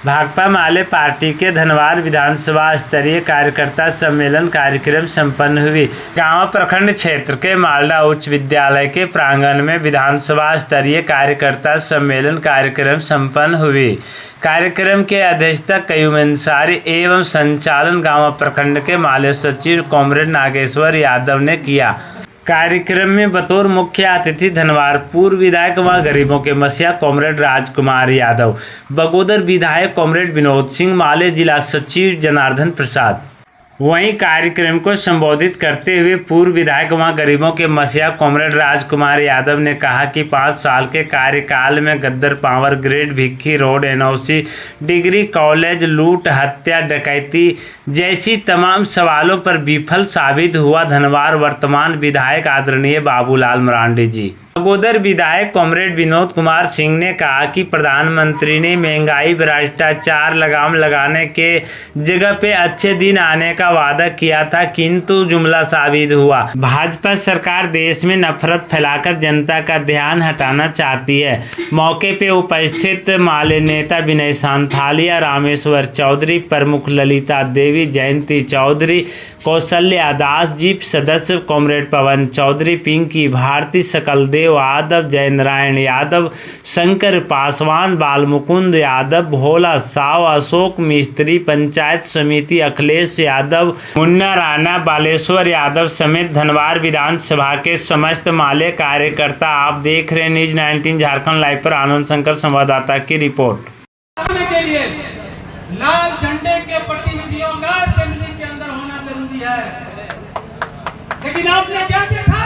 भाकपा माले party के धनवार विधानसभा स्तरीय कार्यकर्ता सम्मेलन कार्यक्रम संपन्न हुई। गांव प्रखंड क्षेत्र के मालडा उच्च विद्यालय के प्रांगण में विधानसभा स्तरीय कार्यकर्ता सम्मेलन कार्यक्रम संपन्न हुई। कार्यक्रम के अध्यक्षता कयूम अंसारी एवं संचालन गांव प्रखंड के माले सचिव कॉमरेड नागेश्वर यादव ने किया। कार्यक्रम में बतौर मुख्य अतिथि धनवार पूर्व विधायक व गरीबों के मसीहा कॉमरेड राजकुमार यादव, बगोदर विधायक कॉमरेड विनोद सिंह, माले जिला सचिव जनार्दन प्रसाद। वहीं कार्यक्रम को संबोधित करते हुए पूर्व विधायक व गरीबों के मसीहा कॉमरेड राजकुमार यादव ने कहा कि 5 साल के कार्यकाल में गद्दर पावर ग्रिड, भिक्खी रोड, एनओसी, डिग्री कॉलेज, लूट, हत्या, डकैती जैसी तमाम सवालों पर विफल साबित हुआ धनवार वर्तमान विधायक आदरणीय बाबूलाल मरांडी जी। बगोदर विधायक कॉमरेड विनोद कुमार सिंह ने कहा कि प्रधानमंत्री ने महंगाई, भ्रष्टाचार लगाम लगाने के जगह पे अच्छे दिन आने का वादा किया था, किंतु जुमला साबित हुआ। भाजपा सरकार देश में नफरत फैलाकर जनता का ध्यान हटाना चाहती है। मौके पे उपस्थित माले नेता विनय सांथालिया, रामेश्वर चौधरी, प्रमुख ललिता देवी, जयंती चौधरी, कौशल्या दास, जीप सदस्य कॉमरेड पवन चौधरी, पिंकी भारती, सकलदेव यादव, जयनारायण यादव, शंकर पासवान, बालमुकुंद यादव, भोला साव, अशोक मिस्त्री, पंचायत समिति अखिलेश यादव, मुन्ना राणा, बालेश्वर यादव समेत धनवार विधानसभा के समस्त माले कार्यकर्ता। आप देख रहे हैं न्यूज 19 झारखंड लाइव पर आनंद शंकर संवाददाता की रिपोर्ट। के लिए लाल झंडे के प्रतिनिधियों का असेंबली के अंदर होना जरूरी है, लेकिन आपने क्या देखा,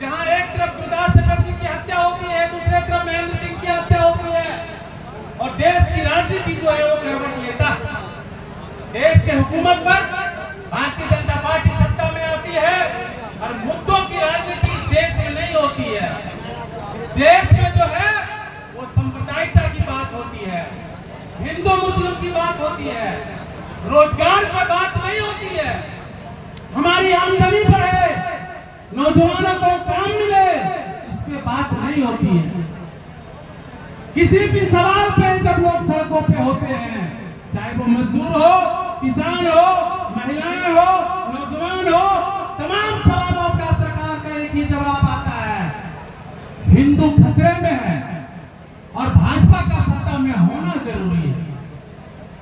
जहां एक तरफ गुरदास चटर्जी की हत्या होती है, दूसरे तरफ महेंद्र सिंह की हत्या होती है और देश की राजनीति जो है वो करवट लेता है। देश के हुकूमत पर भारतीय जनता पार्टी सत्ता में आती है और मुद्दों की राजनीति इस देश में नहीं होती है। इस देश में जो है वो सांप्रदायिकता की बात होती है, हिंदू मुस्लिम की बात होती है, रोजगार की बात नहीं होती है, हमारी आमदनी बढ़े, नौजवानों को काम मिले, इस पे बात नहीं होती है। किसी भी सवाल पे जब लोग सड़कों पे होते हैं, चाहे वो मजदूर हो, किसान हो, महिलाएं हो, नौजवान हो, तमाम सवालों का सरकार का एक ही जवाब आता है, हिंदू खतरे में है और भाजपा का सत्ता में होना जरूरी है।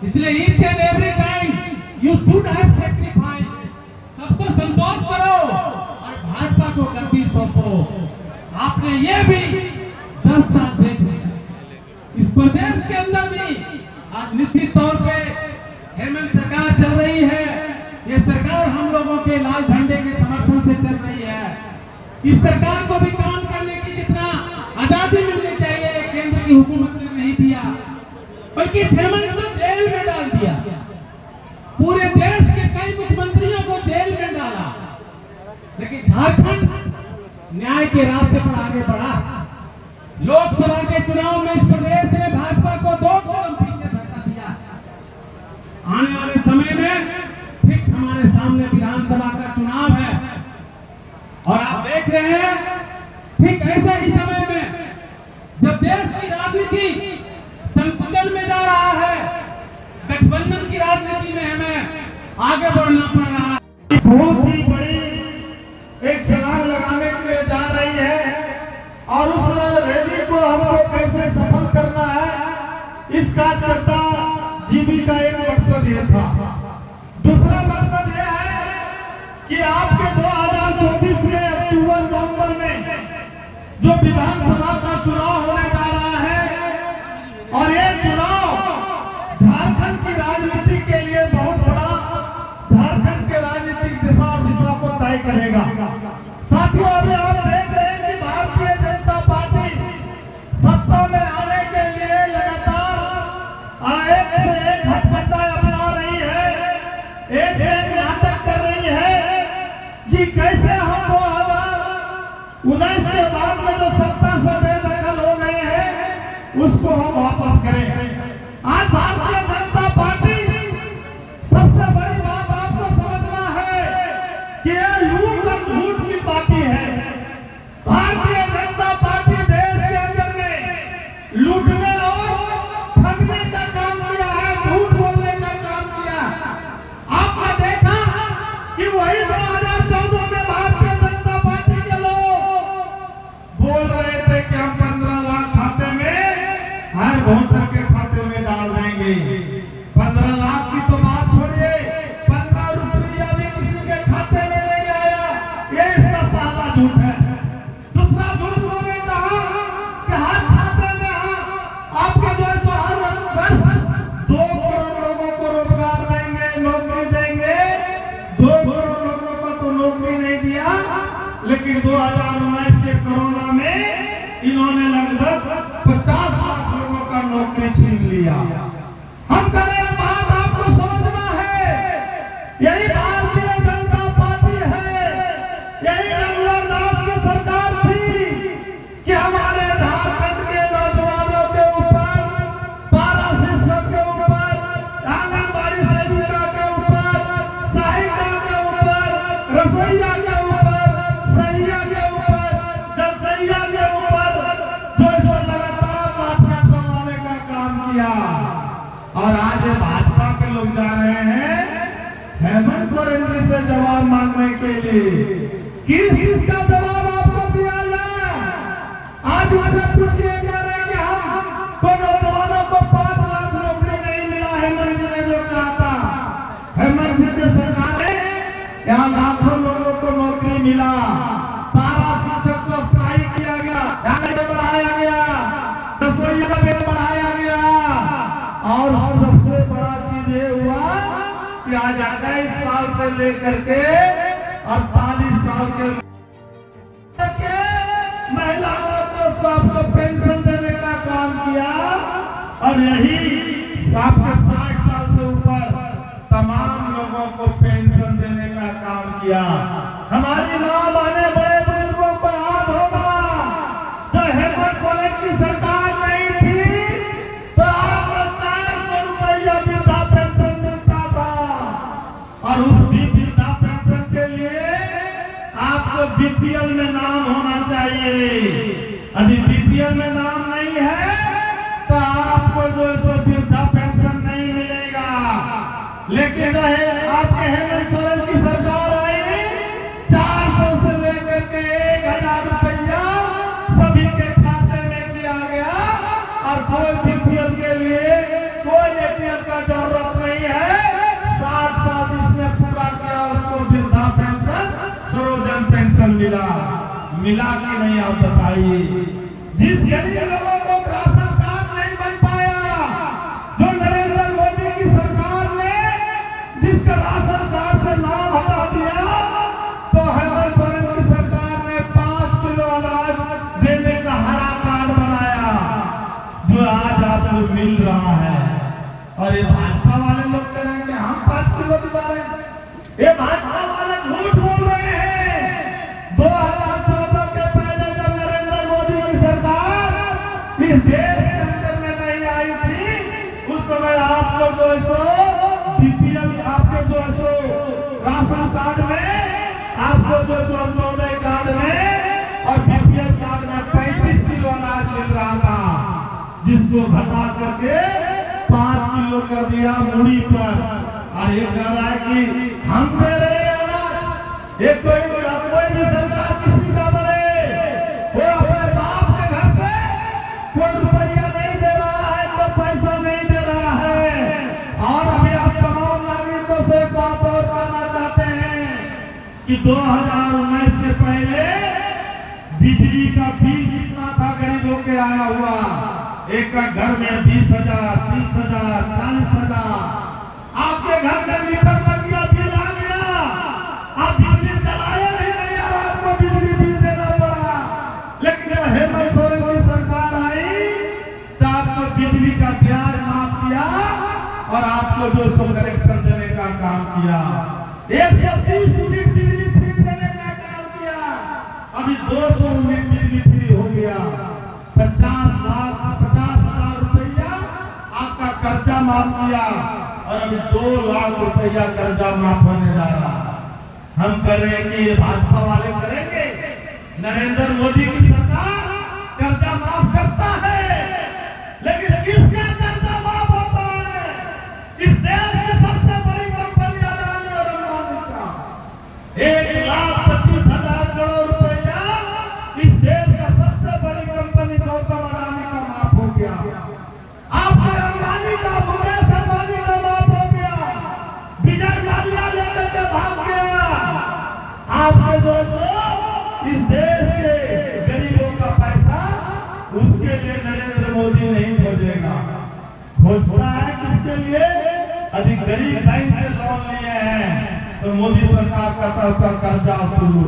इसलिए each and every time you should have sacrifice, सबको संतोष करो और भाजपा को गद्दी सौंपो। आपने ये भी 10 साल देखे, इस प्रदेश के अंदर भी आज निश्चित तौर पे हेमंत सरकार चल रही है। ये सरकार हम लोगों के लाल झंडे के समर्थन से चल रही है। इस सरकार को भी काम करने की जितना आजादी मिलनी चाहिए केंद्र की हुकूमत ने नहीं दिया, बल्कि हेमंत को जेल में डाल दिया। पूरे देश के कई मुख्यमंत्रियों को जेल में डाला, लेकिन झारखंड न्याय के रास्ते पर आगे बढ़ा। लोकसभा के चुनाव में इस प्रदेश ने भाजपा को 2 कदम पीछे धक्का दिया। आने वाले समय में फिर हमारे सामने विधानसभा का चुनाव है और आप देख रहे हैं ठीक ऐसे ही समय में जब देश की राजनीति संकुचन में जा रहा है, गठबंधन की राजनीति में हमें आगे बढ़ना पड़ रहा है। बहुत ही बड़ी एक छलांग लगाने के लिए जा रही है और उस रैली को हमको कैसे सफल करना है, इस कार्यकर्ता जीबी का एक मकसद ये था। दूसरा मकसद ये है कि आपके 2024 में अक्टूबर-नवंबर में जो विधानसभा का चुनाव होने जा रहा है और ये चुनाव झारखंड की राजनीति के लिए बहुत बड़ा, झारखंड के राजनीतिक दिशा और दिशा को तय करेगा। साथियों, अभी आप देख रहे हैं कि भारतीय जनता पार्टी सत्ता में आने के लिए लगातार एक से एक हथकंडा अपना रही है, एक से एक नाटक कर रही है कि कैसे हम 2019 के बाद में जो सत्ता से बेदखल हो गए हैं उसको हम वापस करें। आज भारतीय जनता पार्टी के लोग जा रहे हैं हेमंत सोरेन जी से जवाब मांगने के लिए। किस चीज का जवाब आपको दिया जाए? आज उनसे पूछिए कह रहे कि हम को नौजवानों को 5 लाख नौकरी नहीं मिला। हेमंत जी ने जो कहा था, हेमंत जी की सरकार ने यहाँ लाखों लोगों को नौकरी मिला। पारा शिक्षक को स्ट्राइक किया गया, बढ़ाया गया, रसोई का बिल बढ़ाया गया, और सबसे बड़ा चीज ये हुआ कि आज 21 साल से लेकर के 48 साल के महिलाओं को सबको पेंशन देने का काम किया, और यही आपके 60 साल से ऊपर तमाम लोगों को पेंशन देने का काम किया। हमारी माँ बहने बड़े बुजुर्गों को याद होगा, जब हेमंत सोरेन की सरकार नहीं थी तो आपको 400 रुपया वृद्धा पेंशन मिलता था, और उस वृद्धा पेंशन के लिए आपको बीपीएल में नाम होना चाहिए। यदि बीपीएल में नाम नहीं है तो आपको जो है वृद्धा पेंशन नहीं मिलेगा। लेकिन जो है आपके हेमंत सोरेन की सरकार आई, 400 से लेकर के 1000 रुपया सभी के खाते में किया गया, और कोई बीपीएल के लिए कोई एपीएल का जरूरत नहीं है। 60 साल जिसने पूरा किया उसको वृद्धा पेंशन, सरोजन पेंशन मिला कि नहीं आप बताइए। जिस गरीब लोगों को राशन कार्ड नहीं बन पाया, जो नरेंद्र मोदी की सरकार ने जिसका राशन कार्ड से नाम हटा दिया, तो हेमंत सोरेन की सरकार ने 5 किलो अनाज देने का हरा कार्ड बनाया, जो आज आपको मिल रहा है। और ये भाजपा वाले लोग कह रहे हैं कि हम 5 किलो दिला रहे हैं। ये भाजपा वाले झूठ बोल रहे हैं। 2014 के पहले जब नरेंद्र मोदी की सरकार इस देश के अंदर में नहीं आई थी, उस समय आपको जो बीपीएल, आपके जो राशन कार्ड में, आपको जो अंत्योदय कार्ड में और बीपीएल कार्ड में 35 किलो अनाज मिल रहा था, जिसको घटा करके 5 किलो कर दिया मूड़ी पर। और ये कह रहा है कि हम दे रहे हैं अनाज। ये कोई भी सरकार किसी का बने, वो अपने बाप के घर से कोई रुपया नहीं दे रहा है, कोई पैसा नहीं दे रहा है। और अभी आप तमाम नागरिकों से एक बात और कहना चाहते हैं कि 2019 के पहले बिजली का बिल कितना था गरीबों के आया हुआ? एक घर में 20,000, 30,000, 40,000। आपके घर में मीटर लग गया, बिल आ गया, आप बिजली चलाए भी नहीं और आपको बिजली बिल देना पड़ा। लेकिन जब हेमंत सोरेन की सरकार आई तो आपको बिजली का ब्याज माफ किया और आपको जो कनेक्शन देने का काम किया। 130 यूनिट बिजली फ्री देने का काम किया। अभी 200 यूनिट बिजली फ्री हो गया। 50,000 रुपया आपका कर्जा माफ किया, और अभी 2 लाख रुपया कर्जा माफ होने जा रहा। हम कह रहे हैं कि ये भाजपा वाले करेंगे। नरेंद्र मोदी की सरकार कर्जा माफ करता है, लेकिन किसका कर्जा माफ होता है? इस देश की सबसे बड़ी कंपनी अडानी और अंबानी का 1,25,000 करोड़ रुपया इस देश का सबसे बड़ी कंपनी गौतम अडानी का माफ हो गया। आपके अंबानी का, मुकेश अंबानी का माफ हो गया। विजय माल्या लेकर के भाग गया। आपके दोस्तों, इस देश के गरीबों का पैसा उसके लिए नरेंद्र मोदी नहीं खोजेगा। खोजना है किसके लिए? अधिक गरीब बैंक से लोन लिए हैं तो मोदी सरकार कहता उसका कर्जा शुरू।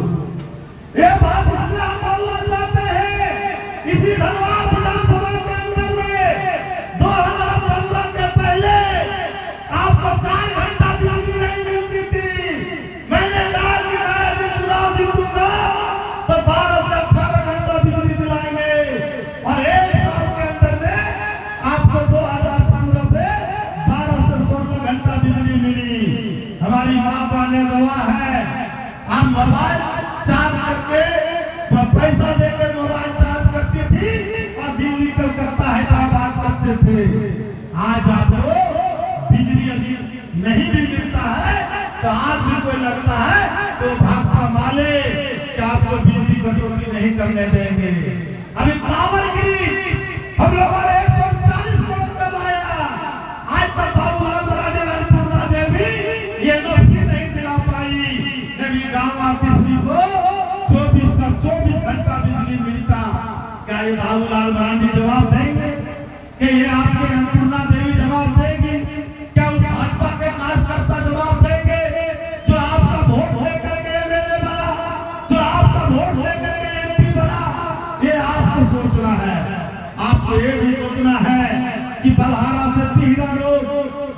ये बात इसलिए हम बोलना चाहते हैं। इसी धनबाद विधानसभा के अंदर में 2015 के पहले आपको 4 घंटा बिजली नहीं मिलती थी। मैंने कहा कि मैं यदि चुनाव जीतूंगा तो 12 से 18 घंटा बिजली दिलाएंगे, और 1 साल के अंदर में आपको 2015 से 12 से 16 घंटा बिजली मिली। हमारी माँ बहने गवाह है। हम मोबाइल चार्ज करके पैसा देकर मोबाइल चार्ज करती थी और बिजली कलकत्ता हैदराबाद करते थे। आज आप बिजली अधिक नहीं भी मिलता है तो आज भी कोई लगता है तो भाकपा माले कि आपको बिजली कटौती नहीं करने देंगे। अभी पावर गिरी हम लोगों ने 140 करोड़ का लाया, आज तक बाबूलाल मरांडी अन्नपूर्णा देवी ये नौकरी नहीं दिला पाई। नवी गांव आतिशरी को 24 घंटा बिजली मिलता। क्या ये बाबूलाल मरांडी जवाब देंगे कि ये आपके अन्नपूर्णा देवी जवाब देंगी? क्या उस भाजपा के कार्यकर्ता जवाब देंगे जो आपका वोट लेकर के एमएलए बना, जो आपका वोट लेकर के एमपी बना? ये आपको सोचना है। आपको ये भी सोचना है कि बलहारा से पीहरा रोड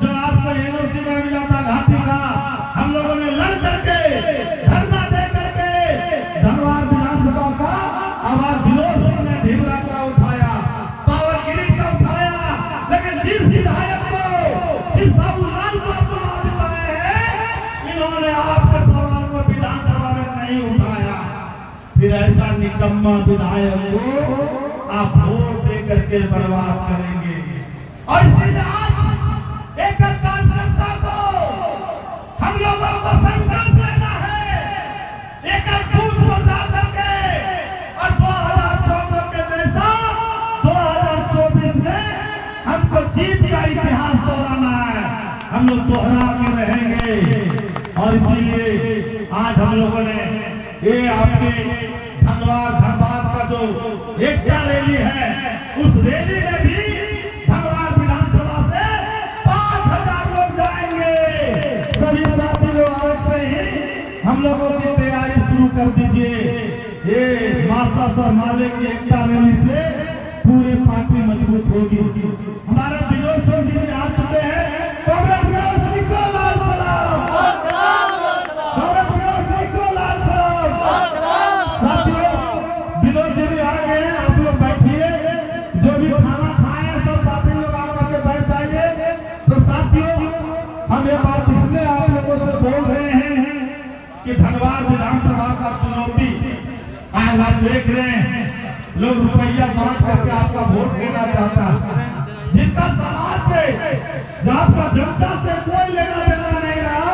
जो आपको एनओसी में मिला था घाटी का, हम लोगों ने लड़ करके धरना दे करके धनवार विधानसभा का आवाज विनोद सिंह ने ढीमरा का उठाया, पावर ग्रिड का उठाया, लेकिन जिस विधायक को, जिस बाबूलाल को आप चुनाव जिताए हैं, इन्होंने आपके सवाल को विधानसभा में नहीं उठाया। फिर ऐसा निकम्मा विधायक को आप वोट दे करके बर्बाद करेंगे। और इसलिए आज एक कार्यकर्ता को हम लोगों को संकल्प लेना है, एक बूथ पर जा करके और 2014 के जैसा 2024 में हमको जीत का इतिहास दोहराना है। हम लोग दोहरा के रहेंगे। और इसीलिए आज हम लोगों ने ये आपके धनबाद का जो एकता रैली है, उस रैली में भी धनबाद विधानसभा से 5000 लोग जाएंगे। सभी साथी लोग आज से ही हम लोगों की तैयारी शुरू कर दीजिए। ये मासा सर माले की एकता रैली से पूरे पार्टी मजबूत होगी। हमारे विनोद सिंह जी भी आ चुके हैं। कांग्रेस विनोद सिंह को लाल सलाम, कांग्रेस विनोद सिंह को लाल सलाम। साथियों, विनोद जी भी आ गए हैं, आप लोग बैठिए। जो भी खाना खाए सब साथी लोग आकर के बैठ जाइए। तो साथियों, हम ये बात इसलिए आप लोगों से बोल रहे हैं कि धनबाद विधानसभा का चुनौती आज आप देख रहे हैं, लोग रुपया बांट करके आपका वोट लेना चाहता है। जिनका समाज से, आपका जनता से कोई लेना देना नहीं रहा,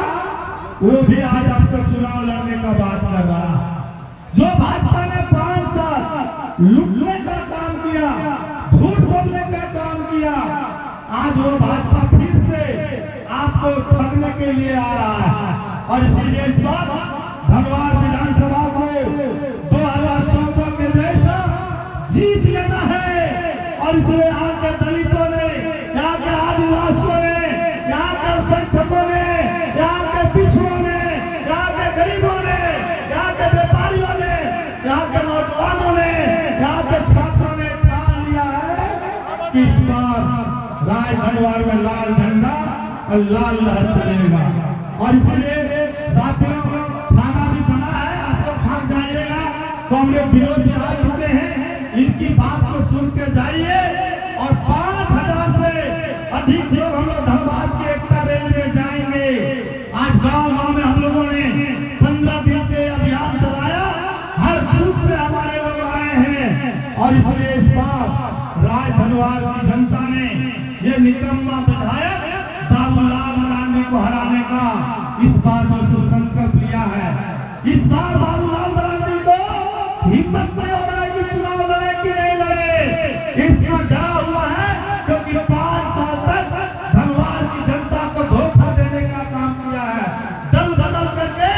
वो भी आज आपको चुनाव लड़ने का बात कर रहा है। जो भाजपा ने 5 साल लूटने का काम किया, झूठ बोलने का काम किया, आज वो भाजपा फिर से आपको ठगने के लिए आ रहा है। और इसीलिए इस बार धनबाद विधानसभा को 2014 के जैसा जीत लेना है। और इसलिए यहाँ के दलितों ने, यहाँ के आदिवासियों ने, यहाँ के अल्पसंख्यकों ने, यहाँ के पिछड़ों ने, यहाँ के गरीबों ने, यहाँ के व्यापारियों ने, यहाँ के नौजवानों ने, यहाँ के छात्रों ने ठान लिया है कि इस बार राय धनवार में लाल झंडा और लाल लहर चलेगा। और इसलिए साथियों, खाना भी बना है, आप लोग खा जाइएगा। कांग्रेस विनोद जी आ चुके हैं, इनकी बात को सुन के जाइए। और 5000 से अधिक लोग हम लोग धनबाद की एकता रैली में जाएंगे। आज गांव-गांव में हम लोगों ने 15 दिन से अभियान चलाया, हर बूथ से हमारे लोग आए हैं। और इसलिए इस बार राय धनबाद की जनता ने ये निकम्मा विधायक बाबूलाल मरांडी को हराने का इस बार जो संकल्प लिया है, इस बार बाबूलाल मरांडी को हिम्मत नहीं हो रहा है कि चुनाव लड़े कि नहीं लड़े। इतना डरा हुआ है क्योंकि 5 साल तक धनबाद की जनता को धोखा देने का काम किया है। दल बदल करके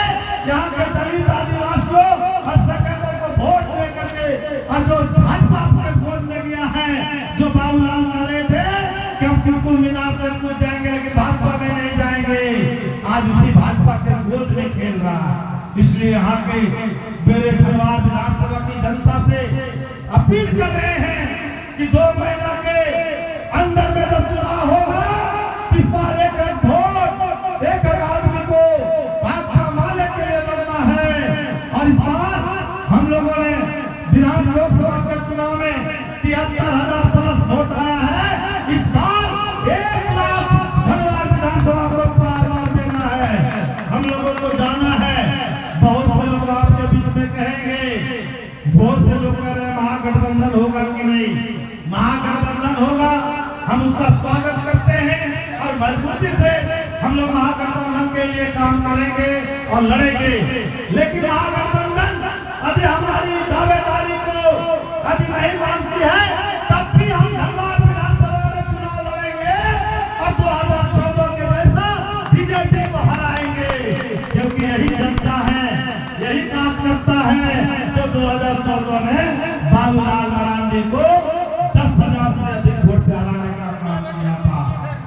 यहाँ के दलित आदिवासियों और सकेतों को वोट दे करके, और जो भाजपा के वोट में गया है, जो बाबूलाल कह रहे थे कि हम कुतुब मीनार से कूद जाएंगे लेकिन भाजपा में नहीं जाएंगे, आज उसी भाजपा के गोद में खेल रहा है। इसलिए यहाँ के मेरे धनबाद विधानसभा की जनता से अपील कर रहे हैं कि 2 महीना के अंदर में जब चुनाव होगा, इस बार एक वोट एक आदमी को भाजपा माले के लिए लड़ना है। और इस बार हम लोगों ने विधान लोकसभा के चुनाव में 73,000 प्लस वोट आया है। इस बार 1 लाख धनबाद विधानसभा को पार मार देना है। हम लोगों को जाना है। बहुत से लोग आपके बीच में कहेंगे, बहुत से लोग कह रहे हैं महागठबंधन होगा कि नहीं। महागठबंधन होगा, हम उसका स्वागत करते हैं और मजबूती से हम लोग के लिए काम करेंगे और लड़ेंगे। लेकिन महागठबंधन यदि हमारी दावेदारी को यदि नहीं मानती है, तब भी हम धनबाद विधानसभा में चुनाव लड़ेंगे और 2014 के जैसा बीजेपी को हराएंगे, क्योंकि यही जनता है, यही कार्यकर्ता है जो 2014 में बाबूलाल मरांडी को 10,000 से अधिक वोट से हराने का काम किया था।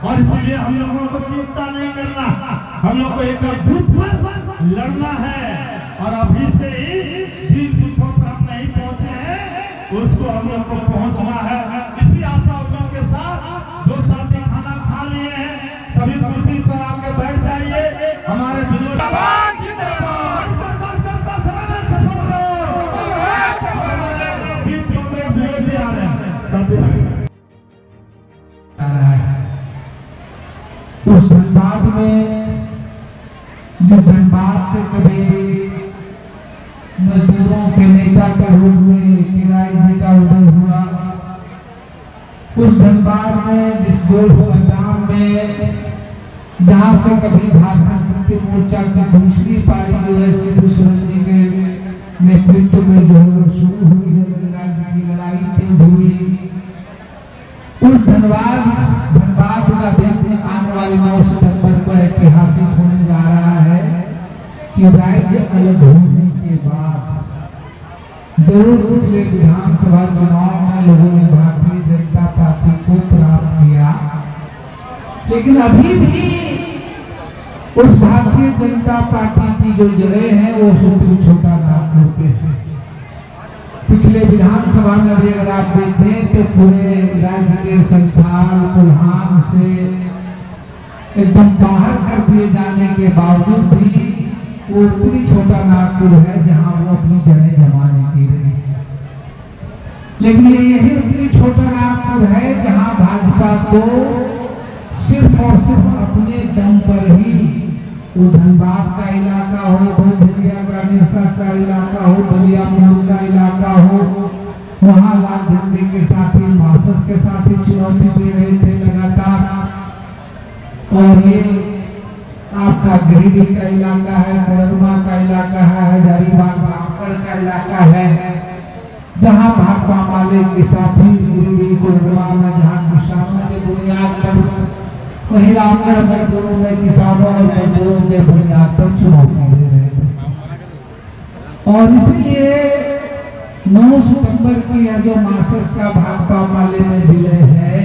और इसलिए हम लोगों को चिंता नहीं करना, हम लोग को एक बूथ पर लड़ना है और अभी से ही जिन बूथों पर हम नहीं पहुंचे हैं उसको हम लोग को पहुंचना है। इसी आशा उम्मीद के साथ जो साथी खाना खा लिए हैं सभी कुर्सी पर आके बैठ जाइए। हमारे उस धनबाद में जिस धनबाद से कभी मजदूरों के नेता के रूप में किराए जी का उदय हुआ, उस धनबाद में जिस गोल मैदान में जहां से कभी झारखंड मुक्ति मोर्चा की दूसरी पारी जो है सिद्धू सोरेन जी के नेतृत्व में जो शुरू हुई है गंगा जी की लड़ाई तेज हुई, उस धनबाद का दिन आने वाले 9 सितंबर को ऐतिहासिक होने जा रहा है कि राज्य अलग होने के बाद जरूर पिछले विधानसभा चुनाव में लोगों ने भारतीय जनता पार्टी को प्राप्त किया, लेकिन अभी भी उस भारतीय जनता पार्टी की जो जड़ें हैं वो सूत्र छोटा नागपुर पे है। पिछले विधानसभा में भी अगर आप देखें तो पूरे राज्य के संथाल कोल्हान से एकदम बाहर कर दिए जाने के बावजूद भी वो उत्तरी छोटा नागपुर है जहां वो अपनी जड़ें जमाने की रही। लेकिन यही उत्तरी छोटा नागपुर है जहां भाजपा को सिर्फ और सिर्फ अपने दम पर ही वो धनबाद का इलाका हो, धनझरिया का निरसा का इलाका हो, बलिया मोड़ का इलाका हो, वहाँ लाल झंडे के साथ ही मार्क्सिस्ट के साथ ही चुनौती दे रहे थे लगातार। और ये आपका गिरिडीह का इलाका है, कोडरमा का इलाका है, हजारीबाग बांकड़ का इलाका है, जहाँ भाकपा माले के साथ ही गिरिडीह कोडरमा में जहाँ किसानों के बुनियाद पर वही रामगढ़ मजदूरों में किसानों और मजदूरों के बुनियाद पर चुनौती दे रहे थे। और इसलिए 9 सितंबर की यह जो मार्क्सिस्ट का भाकपा माले में विलय है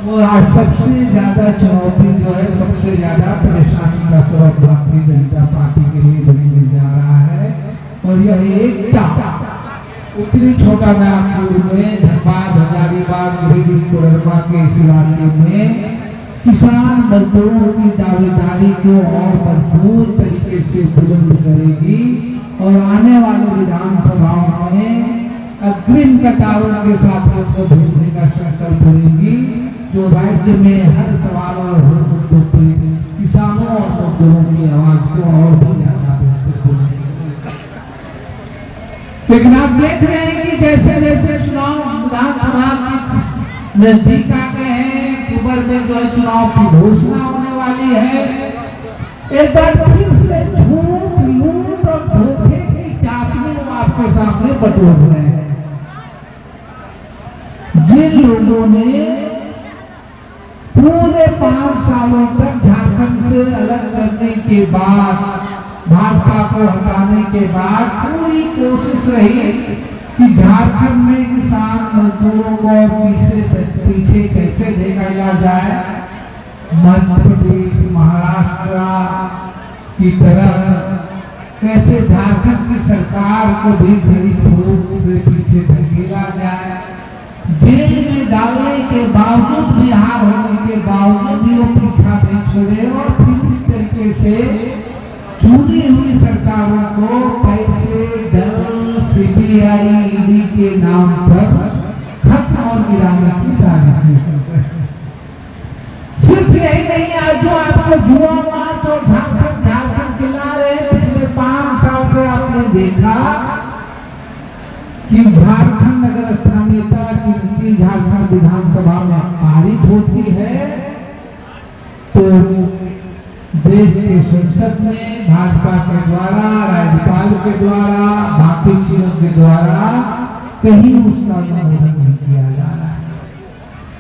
वो आज सबसे ज्यादा चुनौती जो है, सबसे ज्यादा परेशानी का सबब भारतीय जनता पार्टी के लिए बनने जा रहा है। और यह एकता उत्तरी छोटा नागपुर में धनबाद, हजारीबाग, गिरिडीह, कोडरमा के इस इलाके में किसान मजदूरों की दावेदारी को और मजबूत तरीके से बुलंद करेगी और आने वाले विधानसभाओं में अग्रिम कतारों के साथ को भेजने का संकल्प करेगी, जो राज्य में हर सवाल और हर मुद्दों पर किसानों और मजदूरों की आवाज को और भी ज्यादा बेहतर करेगी। लेकिन आप देख रहे हैं कि जैसे जैसे चुनाव विधानसभा के नजदीक आ गए हैं, अक्टूबर में जो है चुनाव की घोषणा होने वाली है, एक बार फिर से झूठ, लूट और धोखे की चाशनी आपके सामने बटोर रहे हैं। जिन लोगों ने पूरे 5 सालों तक झारखंड से अलग करने के बाद, भाजपा को हटाने के बाद पूरी कोशिश रही कि झारखंड में किसान मजदूरों को पीछे कैसे ढकेला जाए, मध्य प्रदेश, महाराष्ट्र की तरह कैसे झारखंड की सरकार को भी बड़ी फोर्स से पीछे ढकेला जाए। जेल में डालने के बावजूद भी, हार होने के बावजूद भी वो पीछा नहीं छोड़े और फिर इस तरीके से चुनी हुई सरकारों को पैसे, दल, सीबीआई, ईडी के नाम पर खत्म और गिराने की साजिश करते हैं। सिर्फ यही नहीं, आज जो आपको जुआ मार्च और झारखंड चिल्ला रहे पिछले 5 साल से आपने देखा कि झारखंड अगर स्थानीयता की नीति झारखंड विधानसभा में पारित होती है तो देश के संसद में भाजपा के द्वारा, राज्यपाल के द्वारा, बाकी चीजों के द्वारा कहीं उसका अनुमोदन नहीं किया जा रहा है।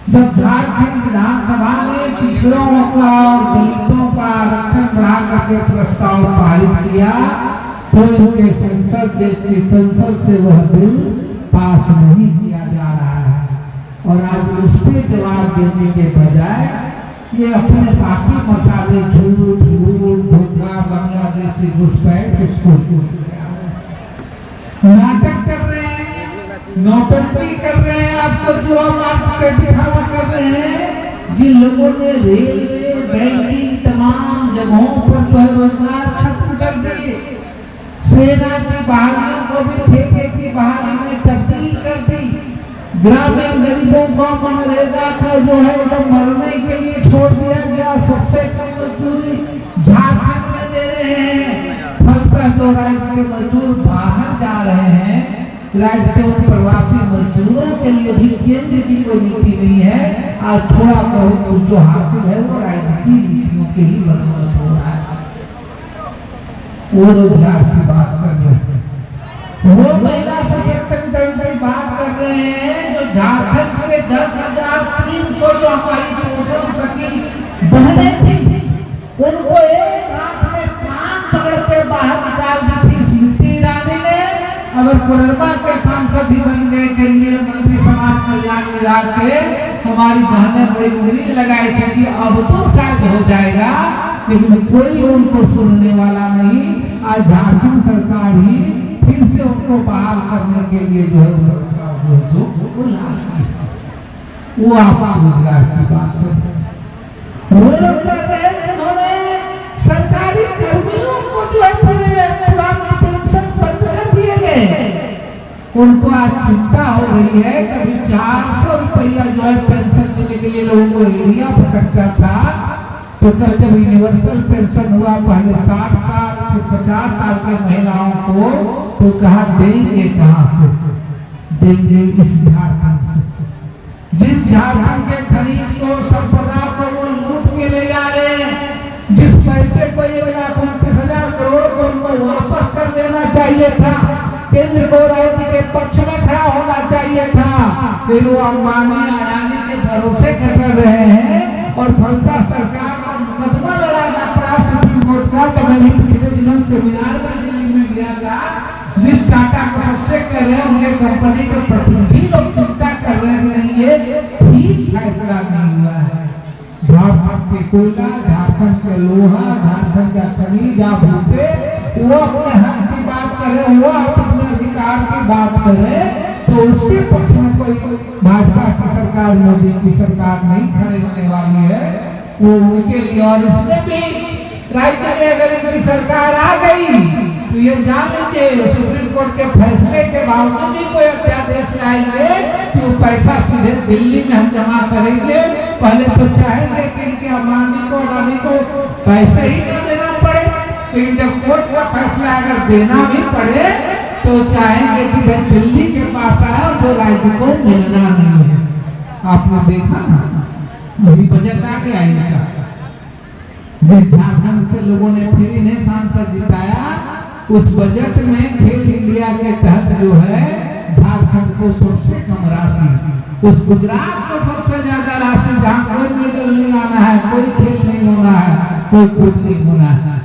जब झारखंड विधानसभा ने पिछड़ों का और दलितों का आरक्षण बढ़ा करके प्रस्ताव पारित किया तो इनके संसद, देश की संसद से वह बिल पास नहीं किया जा रहा है। और आज उस पर जवाब देने के बजाय ये अपने बाकी मसाले झूठ धोखा बांग्लादेशी घुसपैठ उसको नाटक कर रहे हैं, नौटंकी कर रहे हैं, आपको जो मार्च के दिखावा कर रहे हैं। जिन लोगों ने रेलवे, बैंकिंग, तमाम जगहों पर जो है रोजगार खत्म कर दिए, सेना की बहालियों को भी ठेके की बहाली में तब्दील कर दी, ग्रामीण गरीबों को मनरेगा का जो है तो मरने के लिए छोड़ दिया गया, सबसे कम मजदूरी झारखंड में दे रहे हैं। फलतः जो राज्य के मजदूर बाहर जा रहे हैं, राज्य के उन प्रवासी मजदूरों के लिए भी केंद्र की कोई नीति नहीं है। आज थोड़ा बहुत जो हासिल है वो राज्य की नीतियों के ही बदौलत हो रहा है। वो रोजगार की बात कर रहे हैं, वो महिला सशक्तिकरण की बात कर रहे हैं। जो झारखंड के 10,300 जो हमारी पोषण सखी बहनें थी, उनको एक हाथ में कान पकड़ के बाहर निकाल दी थी स्मृति ईरानी ने। अगर कोडरमा के सांसद ही बन गए के लिए मंत्री समाज कल्याण विभाग के, हमारी बहनें बड़ी उम्मीद लगाई थी कि अब तो शायद हो जाएगा, लेकिन कोई उनको सुनने वाला नहीं। आज झारखंड सरकार ही फिर से उनको बहाल करने के लिए जो है वो आपका रोजगार की बात है। वो लोग कहते हैं जिन्होंने सरकारी कर्मियों को जो है पूरे पुरानी पेंशन बंद कर दिए गए, उनको आज चिंता हो रही है। कभी 400 रुपया जो है पेंशन देने के लिए लोगों को एरिया पकड़ता था, तो कल जब यूनिवर्सल पेंशन हुआ पहले 60 साल फिर 50 साल के महिलाओं को, तो कहा देंगे कहां से, देंगे इस झारखंड से। जिस झारखंड के खनिज को, संपदा को वो लूट के ले जा रहे हैं, जिस पैसे को 1,29,000 करोड़ को उनको वापस कर देना चाहिए था, केंद्र को राज्य के पक्ष में खड़ा होना चाहिए था, फिर वो अंबानी अडानी के भरोसे कर रहे हैं। और फलता सरकार का मुकदमा लड़ाना पड़ा सुप्रीम कोर्ट का। तो मैं भी पिछले दिनों सेमिनार में दिल्ली में गया था, जिस टाटा को सबसे कह रहे हैं उनके कंपनी के प्रतिनिधि लोग चिंता कर रहे हैं कि नहीं ये ठीक फैसला नहीं हुआ है। झारखंड के कोयला, झारखंड के लोहा, झारखंड का खनिज आप लूटे, वो अपने हक की बात करे, वो अपने अधिकार की बात करे, तो उसके पक्ष में कोई भाजपा की सरकार, मोदी की सरकार नहीं खड़े होने वाली है। वो उनके लिए, और इसमें भी राज्य में अगर इनकी सरकार आ गई तो ये जान लीजिए सुप्रीम कोर्ट के फैसले के बावजूद भी कोई अध्यादेश लाएंगे कि वो पैसा सीधे दिल्ली में हम जमा करेंगे। पहले तो चाहेंगे कि इनके अम्बानी को, अडानी को पैसे ही न देना पड़े, लेकिन जब कोर्ट का फैसला अगर देना भी पड़े तो चाहेंगे कि भाई दिल्ली के पास आया जो राज्य को मिलना नहीं है। आपने देखा ना, अभी बजट आ गया इनका, जिस झारखंड से लोगों ने फिर इन्हें सांसद जिताया, उस बजट में खेल इंडिया के तहत जो है झारखंड को सबसे कम राशि, उस गुजरात को सबसे ज्यादा राशि, जहाँ कोई मेडल नहीं आना है, कोई खेल नहीं होना है, कोई कूद नहीं होना है,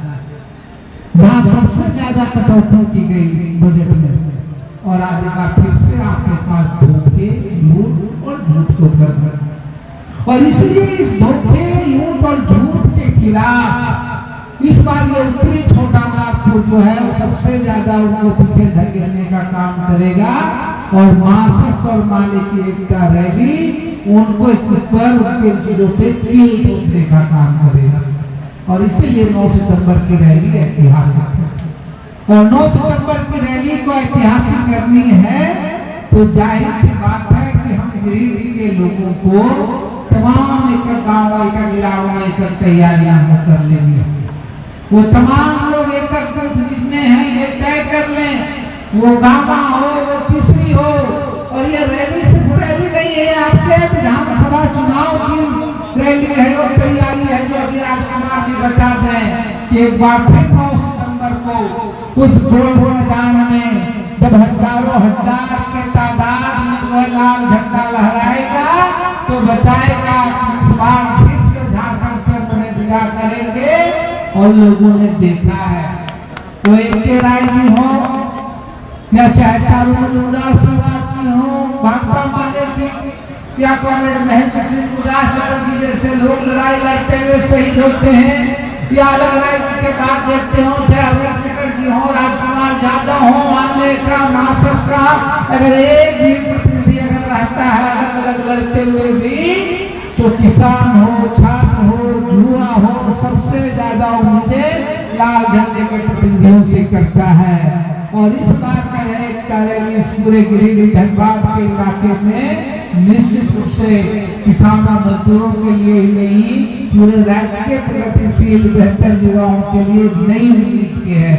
जहाँ सबसे ज्यादा कटौती की गई बजट में। और आज का फिर से आपके पास धोखे, लूट और झूठ को कर, और इसलिए इस धोखे, लूट और झूठ के खिलाफ इस बार ये उत्तरी छोटानागपुर जो है सबसे ज्यादा उनको पीछे धकेलने का काम करेगा। और मार्क्सिस्ट और माले की एकता रैली उनको पर उनके चीजों पे कील ठोकने का काम करेगा। और इसीलिए 9 सितंबर की रैली ऐतिहासिक है। और 9 सितंबर की रैली को ऐतिहासिक करनी है तो जाहिर सी बात है कि हम गिरिडीह के लोगों को तमाम एक गाँव, एक जिलाओं में एक तैयारियां कर लेंगे। वो तमाम लोग एक जितने हैं ये तय कर लें, वो गामा हो, वो तीसरी हो। और ये रैली सिर्फ रैली नहीं है, आपके विधानसभा चुनाव की रैली है और तैयारी है, जो अभी राजकुमार जी बता दें। कि एक बार फिर 9 सितंबर को उस गोल मैदान में जब हजारों हजार के तादाद में जो लाल झंडा लहराएगा तो बताएगा कि इस बार फिर से झारखंड से बड़े विदा करेंगे। और लोगों ने देखा है, तो एक राय जी हो या चाहे चारों उदास की हो, भाजपा माने थी या कॉमरेड महेंद्र सिंह उदास जी जैसे लोग लड़ाई लड़ते हुए शहीद होते हैं, या अलग राज्य के बाद देखते हो चाहे अरुण चटर्जी हो, राजकुमार यादव हो, माननीय का मासस का, अगर एक भी प्रतिनिधि अगर रहता है अलग लड़ते हुए भी, तो किसान हो, छात्र हो, युवा हो, सबसे ज्यादा उम्मीदें लाल झंडे के प्रतिनिधियों से करता है। और इस बार का यह एक कार्य इस पूरे गिरिडीह धनबाद के इलाके में निश्चित रूप से किसानों मजदूरों के लिए ही नहीं, पूरे राज्य के प्रगतिशील बेहतर युवाओं के लिए नई उम्मीद की है।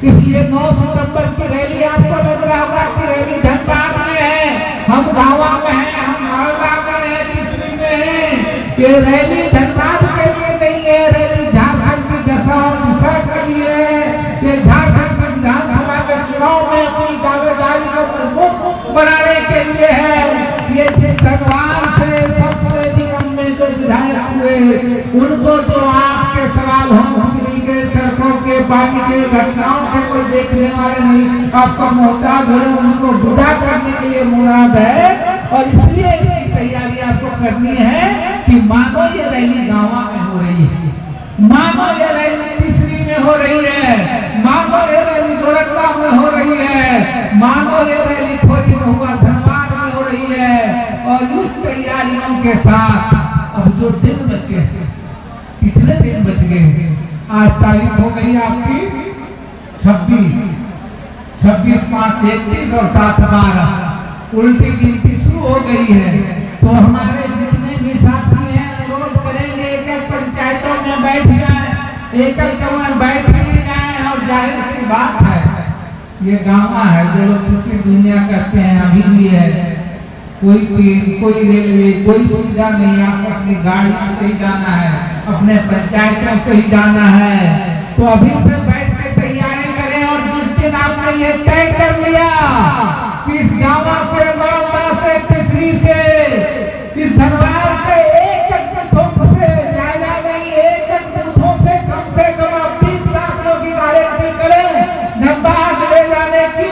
इसलिए 9 सितंबर की रैली आपको लग रहा होगा कि रैली धनबाद में है, हम गाँव में हैं, हम मोहल्ला में हैं, तीसरी में हैं। ये रैली धनबाद के लिए नहीं है, रैली झारखंड की दशा और दिशा के लिए है। ये झारखंड की विधानसभा के चुनाव में अपनी दावेदारी को मजबूत बनाने के लिए है। ये जिस धनवान से सबसे जीवन में जो विधायक हुए उनको तो आपके सवाल हो, बिजली के, सड़कों के, पानी के, घटनाओं के कोई देखने वाले नहीं, आपका मोहताज है, उनको विदा करने के लिए मुराद है। और इसलिए इसकी तैयारी आपको करनी है कि मानो ये रैली गाँव में हो रही है, मानो ये रैली तीसरी में हो रही है, मानो ये रैली गोरखपुर में हो रही है, मानो ये रैली खोरी में हुआ धनबाद में हो रही है। और इस तैयारियों के साथ अब जो दिन बचे, कितने दिन बच गए? आज तारीख हो गई आपकी 26, 5 31 और 7 12, उल्टी गिनती शुरू हो गई है। तो हमारे जितने भी साथी हैं अनुरोध करेंगे एकल पंचायतों में बैठ जाए, एकल गाँव में बैठ नहीं जाए। और जाहिर सी बात है, ये गाँव है जो लोग दूसरी दुनिया करते हैं अभी भी है, कोई रेलवे कोई सुविधा नहीं, आपको अपनी गाड़ी से ही जाना है, अपने पंचायतों से ही जाना है। तो अभी से बैठ के तैयारी करें। और जिस दिन आपने ये तय कर लिया कि इस गाँव से, मालदा से, तीसरी से, इस धनबाद से एक बूथों से ज्यादा नहीं, एक बूथों से कम आप 20 साथियों की गारंटी करें धनबाद ले जाने की।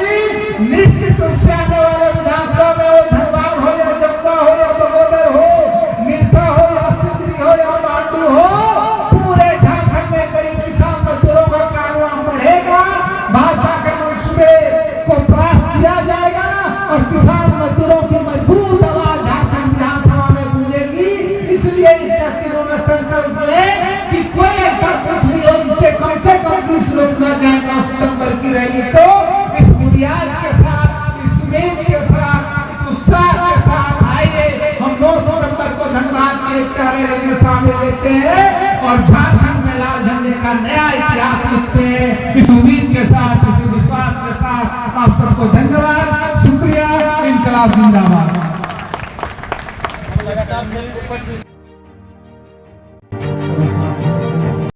निश्चित रूप से आने वाले विधानसभा में वो धनबाद हो या जमुना हो या बगोदर हो, मिर्सा हो या सिंदरी हो या मांडू हो, पूरे झारखंड में गरीब किसान मजदूरों का कारवां बढ़ेगा। भाजपा के मंसूबे को परास्त किया जाएगा और किसान मजदूरों की मजबूत आवाज झारखंड विधानसभा में गूंजेगी। इसलिए इस तस्वीरों में संकल्प ले कि कोई ऐसा कुछ नहीं हो जिससे कम से कम 20 लोग न जाए 9 सितंबर की रैली को इस बुनियाद के साथ, इस उम्मीद के साथ, इस उत्साह के साथ आइए हम 9 सितंबर को धनबाद के एक कार्यालय में शामिल लेते हैं और झारखंड में लाल झंडे का नया इतिहास लिखते हैं। इस उम्मीद के साथ, इस विश्वास के साथ आप सबको धन्यवाद, शुक्रिया। इंकलाब जिंदाबाद।